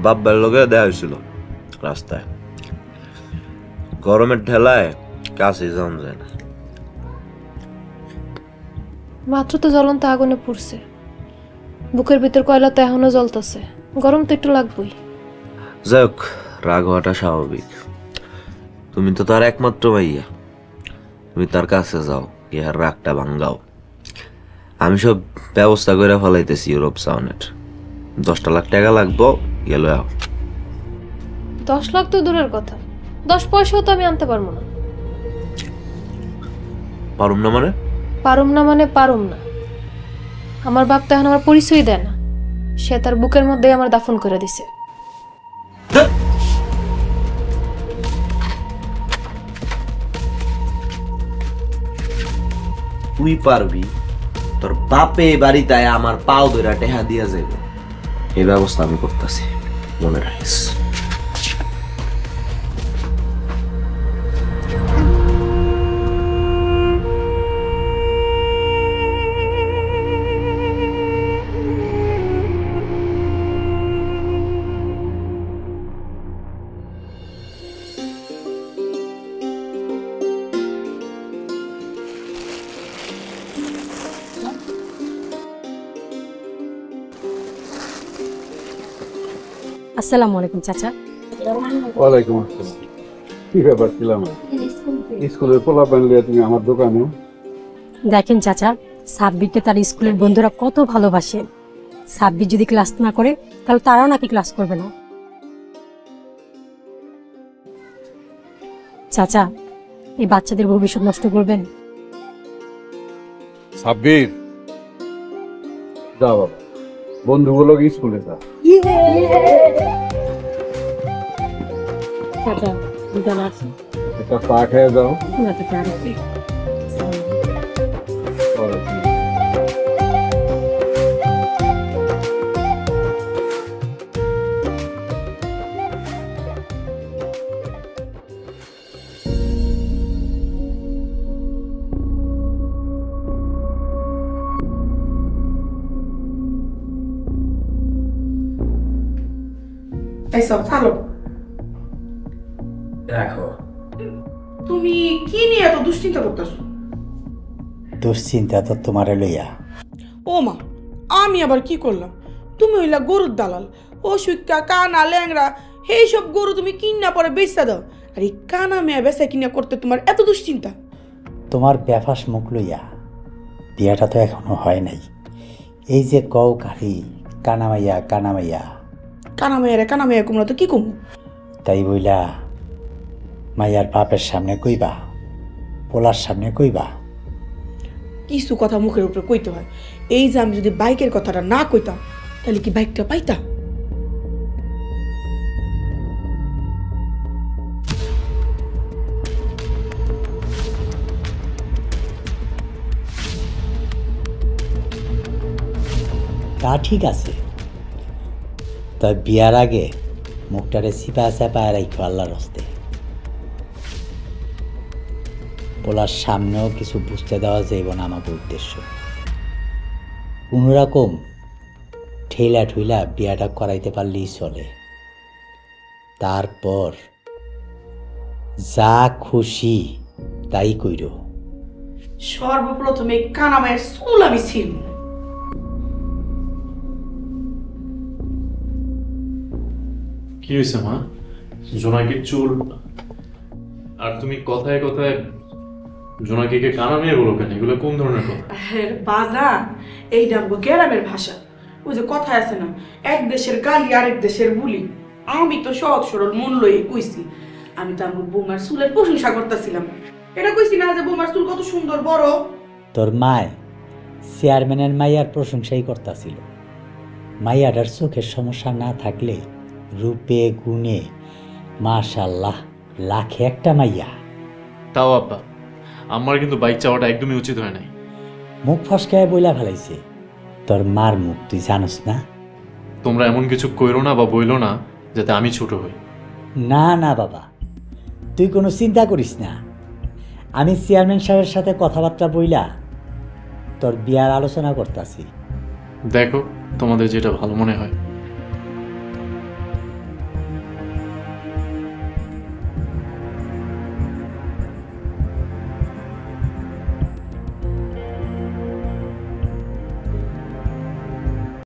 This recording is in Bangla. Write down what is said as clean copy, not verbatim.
বাবার লগে দেখা হয়েছিল রাস্তায়। গরমের ঠেলায় কাছে যাওয়া যায় না। মাত্র তো জ্বলন্ত আগুনে পুড়ছে, বুকের ভিতর কয়লা তো এখনো জ্বলতেছে, গরম তো একটু লাগবেই। যাই হোক, রাগ হওয়াটা স্বাভাবিক। তুমি তো তার একমাত্র ভাইয়া, তুমি তার কাছে যাও, ইহার রাগটা ভাঙ্গাও। আমি সব ব্যবস্থা করে ফেলাইতেছি ইউরোপ সাউনের। 10 লাখ টাকা লাগবো, গেল। 10 লাখ তো দূরের কথা, 10 পয়সাও তো আমি আনতে পারবো না। পারুম না মানে? পারুম না মানে পারুম না। আমার বাপ তো এখন আমার পরিচয় দেয় না, সে তার বুকের মধ্যেই আমার দাফন করে দিছে। তুই পারবি? তোর বাপে বাড়িতে আমার পাও ধরে টেহা দিয়া যাইব, এই ব্যবস্থা আমি করতেছি, মনে রাখিস। আসসালামু আলাইকুম চাচা। ওয়ালাইকুম আসসালাম। কি ব্যাপার ছিলাম? স্কুলের পোলাপান লিয়ে তুমি আমার দোকানে? দেখেন চাচা, সাব্বিরকে তার স্কুলের বন্ধুরা কত ভালোবাসে। সাব্বির যদি ক্লাস না করে তাহলে তারাও নাকি ক্লাস করবে না। চাচা, এই বাচ্চাদের ভবিষ্যৎ নষ্ট করবেন? সাব্বির, যা বাবা, বন্ধুগুলো স্কুলে যা। চাচা, একটা চা খেয়ে যাও। এইসব ভালো। দেখো, তুমি কি নিয়ে এত দুশ্চিন্তা করতেছো? দুশ্চিন্তা তো তোমারে লইয়া। ও মা, আমি আবার কি করলাম? তুমি হইলা গরুর দালাল, ও সুইকা কানা ল্যাংরা এইসব গরু তুমি কিনা পরে বেচা দাও, আর এই কানা মেয়া বেচা কিনা করতে তোমার এত দুশ্চিন্তা? তোমার ব্যাপাস মুখ লইয়া বিয়াটা তো এখনো হয় নাই। এই যে কও কারি কানামাইয়া কানামাইয়া, কানা মেয়া কুমড়া তো কি কম? তাই বইলা মাইয়ার বাপের সামনে কইবা, পোলার সামনে কইবা? কিছু কথা মুখের উপরে কইতে হয়। এই যে আমি যদি বাইকের কথাটা না কইতাম তাহলে কি বাইকটা পাইতা? তা ঠিক আছে, তবে বিয়ার আগে মুখটারে চিপা চাপায় রাখো আল্লাহর হস্তে। পোলার সামনেও কিছু বুঝতে দেওয়া যাইব না আমাকে উদ্দেশ্য। কোনোরকম ঠেলা ঠুইলা বিয়াটা করাইতে পারলেই চলে। তারপর যা খুশি তাই কইর। সর্বপ্রথমে কানা মায়ের চুল আমি ছিল। কি হয়েছে মা? জোনাকির চুল, আর তুমি কথায় কথায় জোনাকিকে কানা মেয়ে বলো কেন? এগুলো কোন ধরনের কথা? বাজান, এইটা গ্রামের ভাষা। ওই যে কথা আছে না, এক দেশের গালি আরেক দেশের বুলি। আমি তো সহজ সরল মন লয়ে কইছি। আমি তো আমার বৌমার চুলের প্রশংসা করতেছিলাম। এটা কইছি না যে বৌমার চুল কত সুন্দর বড়। তোর মায় চেয়ারম্যানের মাইয়ার প্রশংসাই করতেছিল। মাইয়াটার চোখের সমস্যা না থাকলে রূপে গুণে মাশাআল্লাহ লাখে একটা মাইয়া। তাও আব্বা, আমার কিন্তু বাইক চাওয়াটা একদমই উচিত হয় নাই। মুখ ফসকায় বইলা ফেলাইছে। তোর মার মুখ তুই জানোস না? তোমরা এমন কিছু কইরো না বা বইলো না যাতে আমি ছোট হই। না না বাবা, তুই কোনো চিন্তা করিস না। আমি চেয়ারম্যান সাহেবের সাথে কথাবার্তা বইলা তোর বিয়ার আলোচনা করতেছি। দেখো তোমাদের যেটা ভালো মনে হয়।